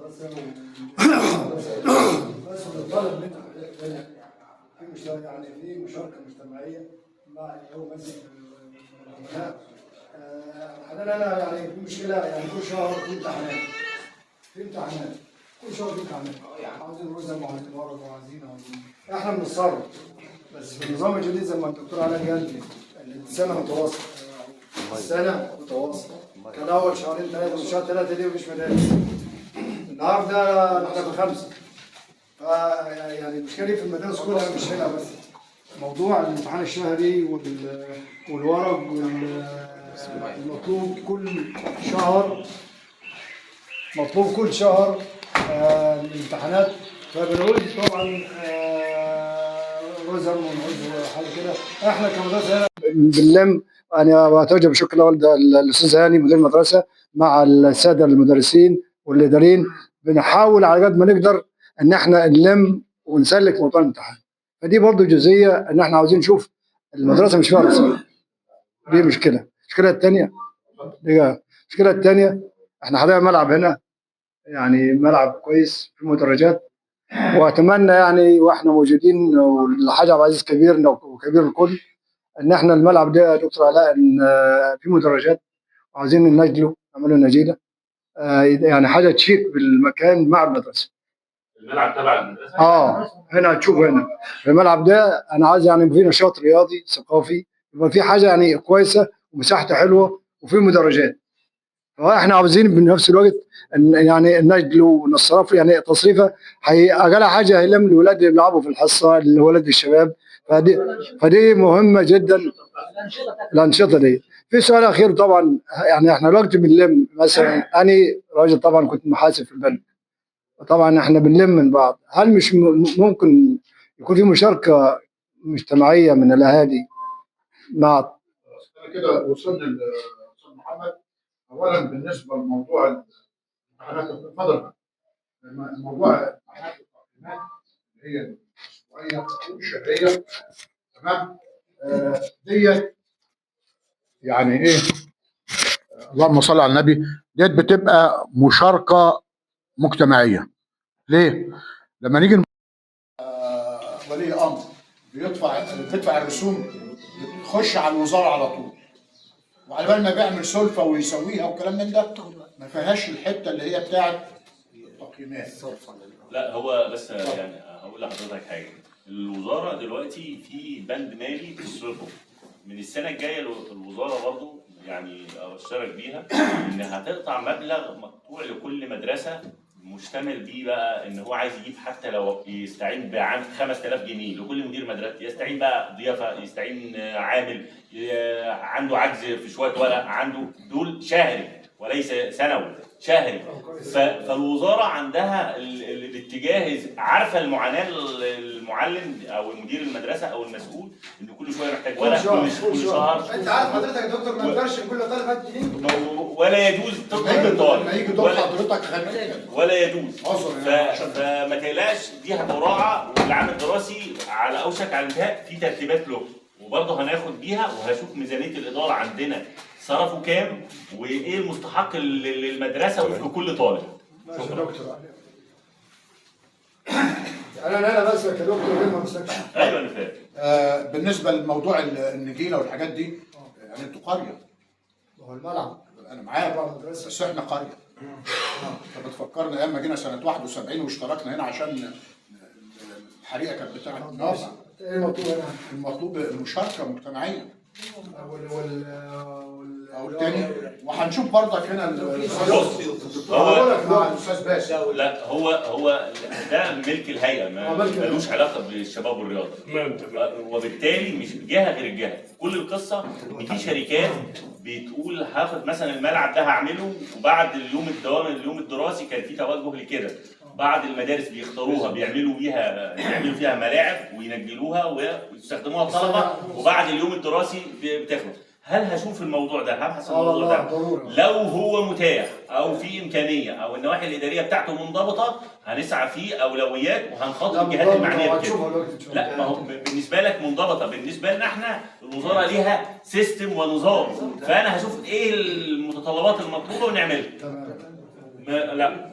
بس بنطالب منها في مشاركه، يعني في مشاركه مجتمعيه مع هو ماسك العملاء. حاليا انا يعني في مشكله، يعني كل شهر في امتحانات، كل شهر في امتحانات، عاوزين رزق وعايزين ورق وعايزين احنا بنتصرف. بس في النظام الجديد زي ما الدكتور علاء قال لي السنه متواصله، كان اول شهرين ثلاثه وشهر ثلاثه دي مفيش مدارس. النهارده احنا بخمسه. يعني المشكله دي في المدارس كلها مش هنا بس. موضوع الامتحان الشهري والورق والمطلوب كل شهر الامتحانات. فبنعوز طبعا رزم ونعوز حاجه كده. احنا كمدرسه هنا بنلم. انا بتوجه بشكر لوالده الاستاذ هاني مدير المدرسه مع الساده المدرسين والاداريين، بنحاول على قد ما نقدر ان احنا نلم ونسلك موضوع الامتحان. فدي برضه جزئيه ان احنا عاوزين نشوف المدرسه مش فيها رصيد. دي مشكله. المشكله الثانيه احنا حاليا ملعب هنا، يعني ملعب كويس في مدرجات، واتمنى يعني واحنا موجودين والحاج عبد العزيز كبيرنا وكبير الكل ان احنا الملعب ده يا دكتور علاء ان في مدرجات وعاوزين ننجله، نعمله نجيله، يعني حاجه تشيك بالمكان مع المدرسه. الملعب تبع المدرسه؟ هنا تشوف هنا في الملعب ده انا عايز يعني في نشاط رياضي ثقافي، يبقى في حاجه يعني كويسه ومساحته حلوه وفي مدرجات. فاحنا عاوزين بنفس الوقت يعني النجل ونصرف، يعني تصريفه اقل حاجه هيلم الولاد اللي بيلعبوا في الحصه، الولاد الشباب. فدي مهمه جدا الانشطه دي. في سؤال اخير طبعا، يعني احنا دلوقتي بنلم مثلا، انا راجل طبعا كنت محاسب في البنك، طبعا احنا بنلم من بعض. هل مش ممكن يكون في مشاركه مجتمعيه من الاهالي مع كده وصلنا للاستاذ محمد؟ اولا بالنسبه لموضوع الامتحانات اتفضل. موضوع امتحانات التقييمات اللي هي الاسبوعيه والشهريه، تمام؟ ديت يعني ايه؟ اللهم صل على النبي. ديت بتبقى مشاركه مجتمعيه. ليه؟ لما نيجي ولي امر بيدفع الرسوم، بتخش على الوزاره على طول، وعلى بال ما بيعمل سلفه ويسويها وكلام من ده، ما فيهاش الحته اللي هي بتاعت التقييمات. لا هو بس يعني هقول لحضرتك حاجه. الوزاره دلوقتي في بند مالي بتصرفه. من السنه الجايه الوزاره برضو يعني اشترك بيها انها هتقطع مبلغ مقطوع لكل مدرسه، مشتمل بيه بقى ان هو عايز يجيب حتى لو يستعين بعام 5000 جنيه لكل مدير مدرسه، يستعين بقى ضيافه، يستعين عامل عنده عجز في شويه ورق، عنده دول شهري وليس سنوي، شهري. فالوزاره عندها الاتجاه، عارفه المعاناه المعلم او المدير المدرسه او المسؤول ان كل شويه محتاج ورق كل شهر. انت عارف حضرتك يا دكتور ما نقدرش كل طالب هات جنيه، ولا يجوز تطلب الطالب، ما يجي دور حضرتك ولا يجوز. فما تقلقش، دي هتراعى، والعام الدراسي على اوشك على الانتهاء، في ترتيبات له، وبرضه هناخد بيها وهشوف ميزانيه الاداره عندنا صرفوا كام وايه المستحق للمدرسه وفق كل طالب. ماشي يا دكتور. انا بس يا دكتور ما مسكش. ايوه انا فاهم. بالنسبه لموضوع النجيله والحاجات دي، يعني انتوا قريه. هو الملعب انا معاك بس احنا قريه. انت بتفكرنا ايام ما جينا سنه 71 واشتركنا هنا عشان الحريقه كانت بتاعت الناس. ايه المطلوب هنا؟ المطلوب مشاركه مجتمعيه. او الثاني، وهنشوف برضك هنا مع الاستاذ باسل. لا هو ده ملك الهيئه، ملوش علاقه بالشباب والرياضه، وبالتالي مش جهه غير الجهه. كل القصه ان في شركات بتقول هاخد مثلا الملعب ده هعمله، وبعد اليوم الدراسي كان في توجه لكده، بعض المدارس بيختاروها بيعملوا فيها ملاعب وينجلوها ويستخدموها الطلبه، وبعد اليوم الدراسي بتخلص. هل هشوف الموضوع ده، هبحث الموضوع ده، لو هو متاح او في امكانيه او النواحي الاداريه بتاعته منضبطه هنسعى فيه اولويات وهنخاطب الجهات المعنيه بكده. لا ما هو بالنسبه لك منضبطه، بالنسبه لنا احنا الوزاره ليها سيستم ونظام، فانا هشوف ايه المتطلبات المطلوبه ونعملها. لا